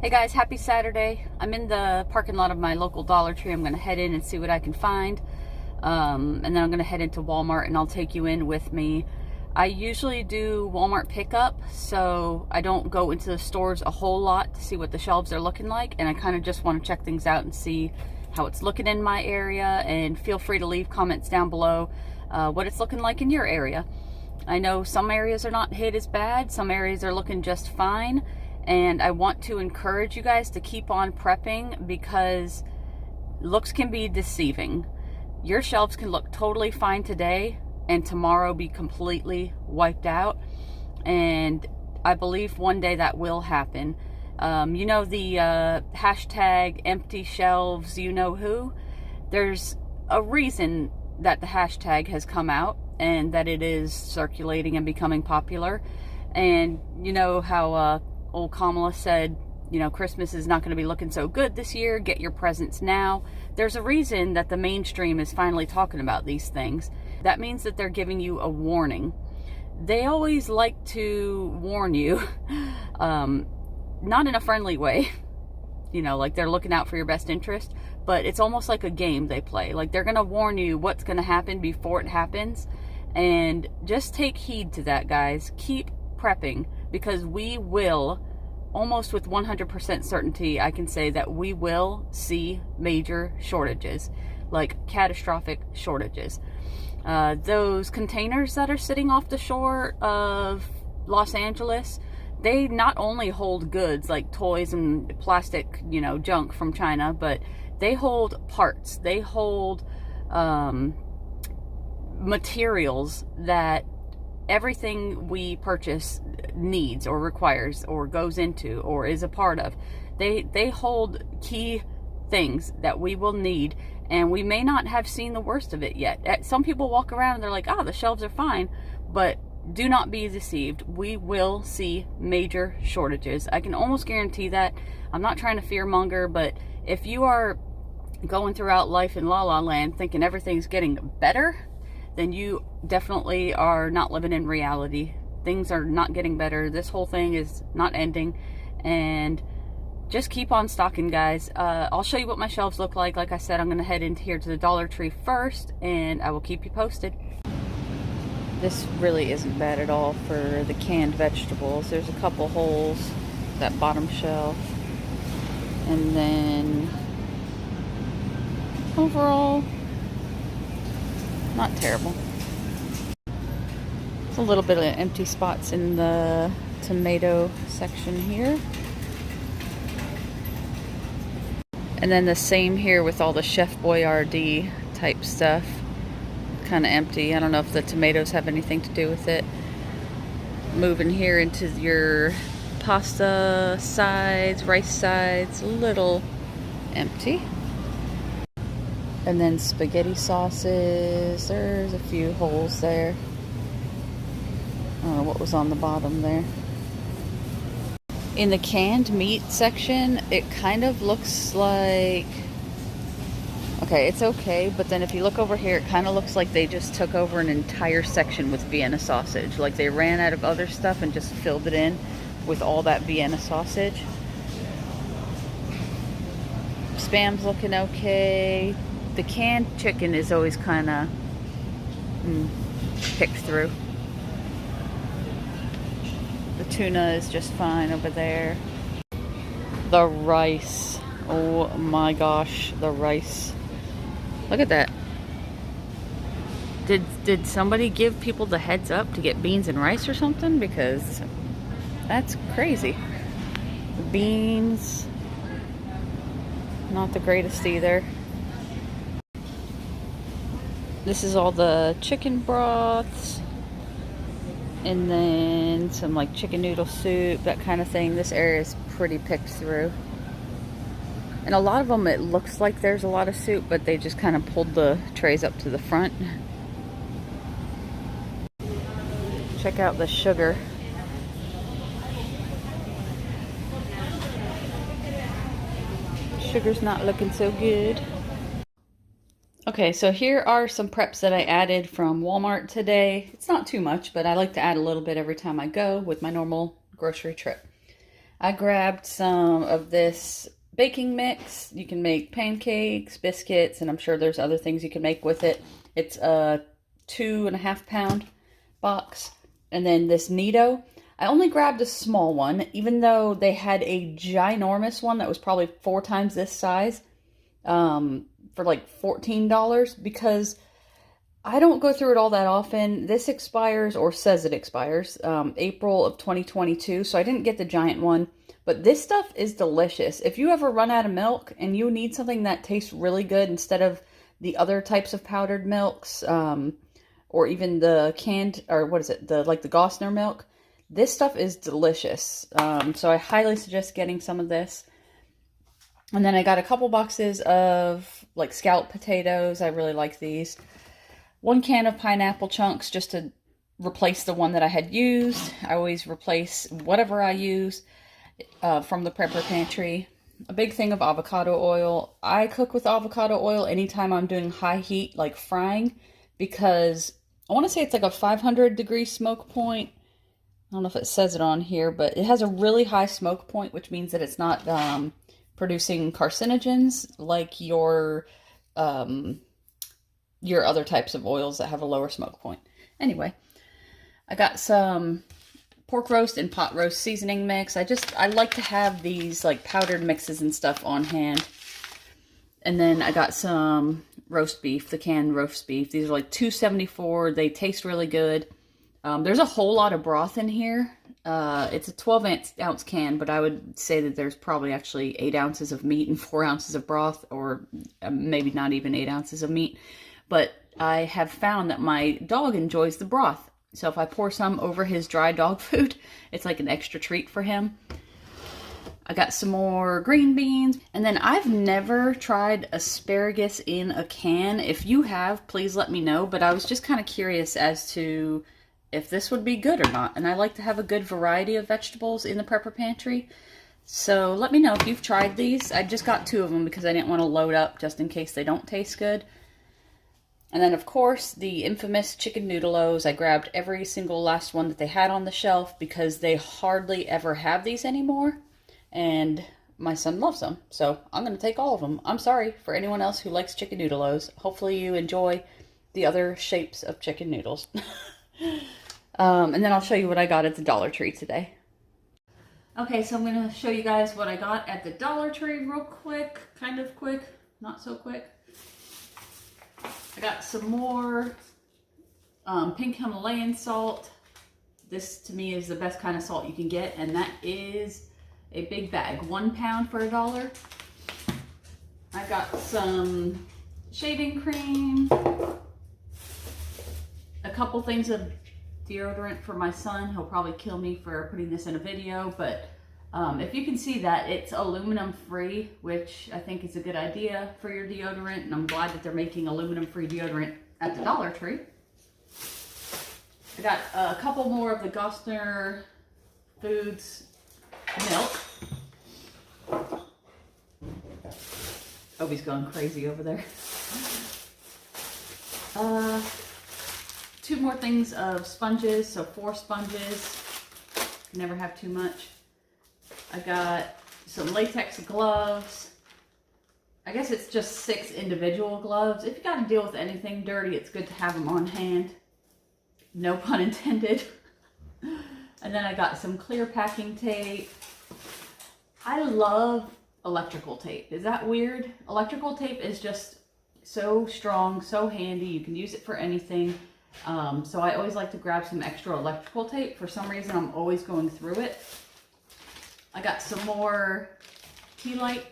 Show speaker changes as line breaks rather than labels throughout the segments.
Hey guys, happy Saturday. I'm in the parking lot of my local Dollar Tree. I'm going to head in and see what I can find. And then I'm going to head into Walmart and I'll take you in with me. I usually do Walmart pickup, so I don't go into the stores a whole lot to see what the shelves are looking like. And I kind of just want to check things out and see how it's looking in my area. And feel free to leave comments down below what it's looking like in your area. I know some areas are not hit as bad. Some areas are looking just fine. And I want to encourage you guys to keep on prepping because looks can be deceiving. Your shelves can look totally fine today and tomorrow be completely wiped out. And I believe one day that will happen. You know the hashtag empty shelves, you know who? There's a reason that the hashtag has come out and that it is circulating and becoming popular. And you know how old Kamala said, you know, Christmas is not going to be looking so good this year. Get your presents now. There's a reason that the mainstream is finally talking about these things. That means that they're giving you a warning. They always like to warn you, not in a friendly way, you know, like they're looking out for your best interest, but it's almost like a game they play. Like they're going to warn you what's going to happen before it happens. And just take heed to that, guys. Keep prepping, because we will, almost with 100% certainty, I can say that we will see major shortages, like catastrophic shortages. Those containers that are sitting off the shore of Los Angeles, they not only hold goods like toys and plastic, you know, junk from China, but they hold parts. They hold materials that everything we purchase needs or requires or goes into or is a part of. They hold key things that we will need, and we may not have seen the worst of it yet. Some people walk around and they're like, oh, the shelves are fine, but do not be deceived. We will see major shortages. I can almost guarantee that. I'm not trying to fearmonger, but if you are going throughout life in La La Land thinking everything's getting better, then you definitely are not living in reality. Things are not getting better. This whole thing is not ending. And just keep on stocking, guys. I'll show you what my shelves look like. Like I said, I'm going to head into here to the Dollar Tree first, and I will keep you posted. This really isn't bad at all for the canned vegetables. There's a couple holes, that bottom shelf. And then overall, not terrible. There's a little bit of empty spots in the tomato section here. And then the same here with all the Chef Boyardee type stuff. Kind of empty. I don't know if the tomatoes have anything to do with it. Moving here into your pasta sides, rice sides, a little empty. And then spaghetti sauces, there's a few holes there. I don't know what was on the bottom there. In the canned meat section, it kind of looks like, okay, it's okay, but then if you look over here, it kind of looks like they just took over an entire section with Vienna sausage. Like they ran out of other stuff and just filled it in with all that Vienna sausage. Spam's looking okay. The canned chicken is always kind of picked through. The tuna is just fine over there. The rice. Oh my gosh, the rice. Look at that. Did somebody give people the heads up to get beans and rice or something? Because that's crazy. The beans, not the greatest either. This is all the chicken broths, and then some like chicken noodle soup, that kind of thing. This area is pretty picked through. And a lot of them, it looks like there's a lot of soup, but they just kind of pulled the trays up to the front. Check out the sugar. Sugar's not looking so good. Okay, so here are some preps that I added from Walmart today. It's not too much, but I like to add a little bit every time I go with my normal grocery trip. I grabbed some of this baking mix. You can make pancakes, biscuits, and I'm sure there's other things you can make with it. It's a 2.5 pound box. And then this Nido. I only grabbed a small one, even though they had a ginormous one that was probably 4 times this size, for like $14, because I don't go through it all that often. This expires, or says it expires, April of 2022, so I didn't get the giant one. But this stuff is delicious. If you ever run out of milk and you need something that tastes really good instead of the other types of powdered milks, or even the canned, or what is it, the Gosner milk, this stuff is delicious. So I highly suggest getting some of this. And then I got a couple boxes of like scalloped potatoes. I really like these. 1 can of pineapple chunks just to replace the one that I had used. I always replace whatever I use from the Prepper Pantry. A big thing of avocado oil. I cook with avocado oil anytime I'm doing high heat, like frying, because I want to say it's like a 500-degree smoke point. I don't know if it says it on here, but it has a really high smoke point, which means that it's not producing carcinogens like your other types of oils that have a lower smoke point. Anyway, I got some pork roast and pot roast seasoning mix. I like to have these like powdered mixes and stuff on hand. And then I got some roast beef, the canned roast beef. These are like $2.74. They taste really good. There's a whole lot of broth in here. It's a 12-ounce can, but I would say that there's probably actually 8 ounces of meat and 4 ounces of broth, or maybe not even 8 ounces of meat. But I have found that my dog enjoys the broth. So if I pour some over his dry dog food, it's like an extra treat for him. I got some more green beans. And then I've never tried asparagus in a can. If you have, please let me know. But I was just kind of curious as to if this would be good or not. And I like to have a good variety of vegetables in the Prepper Pantry. So let me know if you've tried these. I just got 2 of them because I didn't want to load up just in case they don't taste good. And then, of course, the infamous chicken noodle-os. I grabbed every single last one that they had on the shelf because they hardly ever have these anymore. And my son loves them, so I'm going to take all of them. I'm sorry for anyone else who likes chicken noodle-os. Hopefully you enjoy the other shapes of chicken noodles. And then I'll show you what I got at the Dollar Tree today. Okay, so I'm going to show you guys what I got at the Dollar Tree real quick. Kind of quick, not so quick. I got some more pink Himalayan salt. This, to me, is the best kind of salt you can get, and that is a big bag. 1 pound for $1. I got some shaving cream, a couple things of deodorant for my son. He'll probably kill me for putting this in a video, but if you can see that, it's aluminum free, which I think is a good idea for your deodorant, and I'm glad that they're making aluminum free deodorant at the Dollar Tree. I got a couple more of the Gosner Foods milk. Obi's going crazy over there. 2 more things of sponges, so 4 sponges. Never have too much. I got some latex gloves. I guess it's just 6 individual gloves. If you got to deal with anything dirty, it's good to have them on hand. No pun intended. And then I got some clear packing tape. I love electrical tape. Is that weird? Electrical tape is just so strong, so handy. You can use it for anything. So I always like to grab some extra electrical tape. For some reason, I'm always going through it. I got some more tea light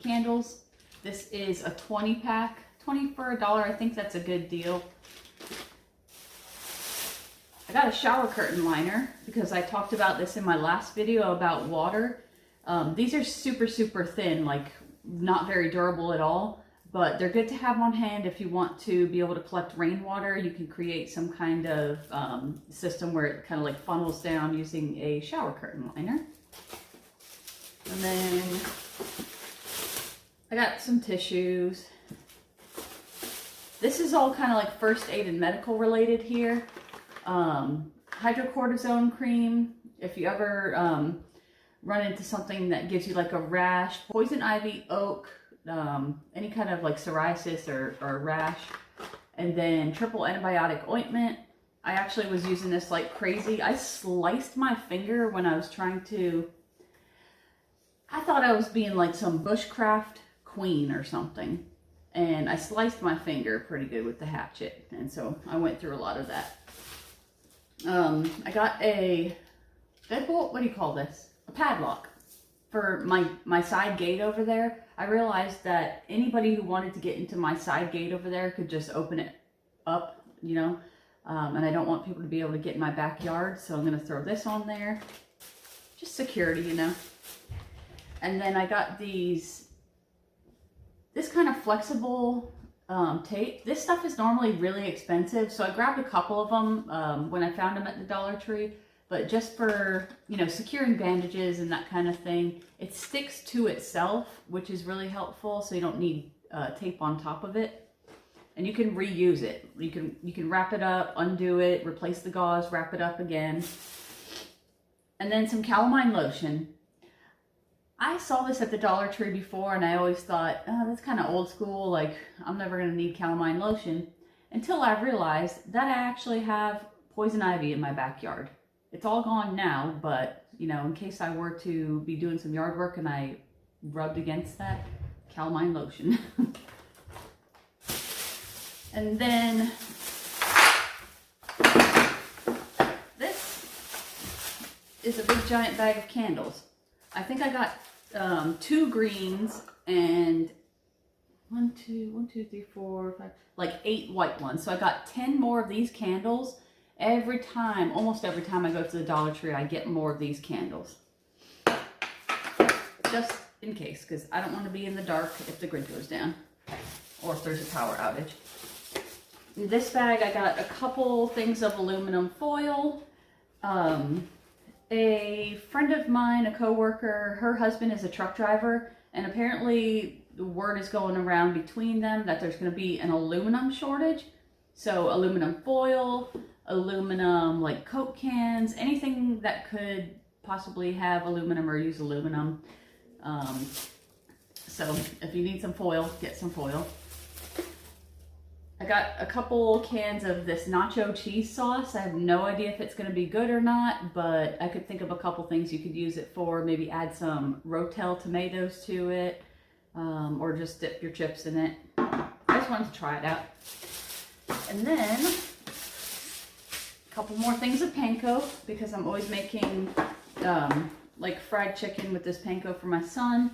candles. This is a 20-pack, 20 for $1. I think that's a good deal. I got a shower curtain liner because I talked about this in my last video about water. These are super, super thin, like not very durable at all, but they're good to have on hand if you want to be able to collect rainwater. You can create some kind of system where it kind of like funnels down using a shower curtain liner. And then I got some tissues. This is all kind of like first aid and medical related here. Hydrocortisone cream. If you ever run into something that gives you like a rash, poison ivy, oak, any kind of like psoriasis or rash, and then triple antibiotic ointment. I actually was using this like crazy. I sliced my finger when I was trying to, I thought I was being like some bushcraft queen or something. And I sliced my finger pretty good with the hatchet. And so I went through a lot of that. I got a deadbolt, what do you call this? A padlock for my side gate over there. I realized that anybody who wanted to get into my side gate over there could just open it up, you know. And I don't want people to be able to get in my backyard. So I'm going to throw this on there. Just security, you know. And then I got this kind of flexible tape. This stuff is normally really expensive, so I grabbed a couple of them when I found them at the Dollar Tree. But just for, you know, securing bandages and that kind of thing, it sticks to itself, which is really helpful. So you don't need tape on top of it, and you can reuse it. You can wrap it up, undo it, replace the gauze, wrap it up again, and then some calamine lotion. I saw this at the Dollar Tree before, and I always thought, oh, that's kind of old school, like I'm never going to need calamine lotion, until I realized that I actually have poison ivy in my backyard. It's all gone now, but, you know, in case I were to be doing some yard work and I rubbed against that, calamine lotion. And then this is a big giant bag of candles. I think I got 2 greens and 1, 2, 3, 4, 5, like 8 white ones. So I got 10 more of these candles. Every time, almost every time I go to the Dollar Tree, I get more of these candles. Just in case, because I don't want to be in the dark if the grid goes down or if there's a power outage. In this bag, I got a couple things of aluminum foil. A friend of mine, a coworker, her husband is a truck driver, and apparently the word is going around between them that there's going to be an aluminum shortage. So aluminum foil, aluminum like Coke cans, anything that could possibly have aluminum or use aluminum. So if you need some foil, get some foil. I got a couple cans of this nacho cheese sauce. I have no idea if it's going to be good or not, but I could think of a couple things you could use it for. Maybe add some Rotel tomatoes to it, or just dip your chips in it. I just wanted to try it out. And then a couple more things of panko, because I'm always making like fried chicken with this panko for my son.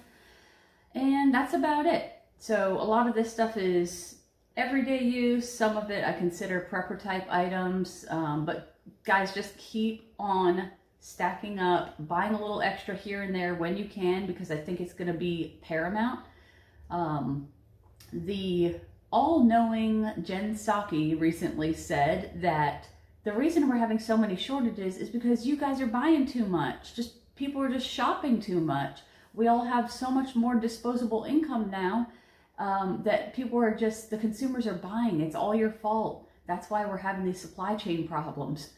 And that's about it. So a lot of this stuff is everyday use. Some of it I consider prepper type items, but guys, just keep on stacking up, buying a little extra here and there when you can, because I think it's going to be paramount. The all-knowing Jen Psaki recently said that the reason we're having so many shortages is because you guys are buying too much. People are just shopping too much. We all have so much more disposable income now. That people are just, the consumers are buying. It's all your fault. That's why we're having these supply chain problems.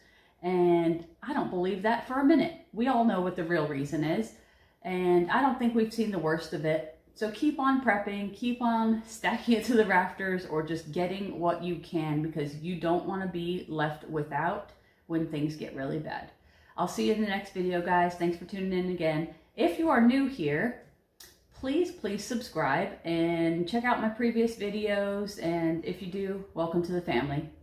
And I don't believe that for a minute. We all know what the real reason is. And I don't think we've seen the worst of it. So keep on prepping, keep on stacking it to the rafters, or just getting what you can, because you don't want to be left without when things get really bad. I'll see you in the next video, guys. Thanks for tuning in again. If you are new here, please subscribe and check out my previous videos. And if you do, welcome to the family.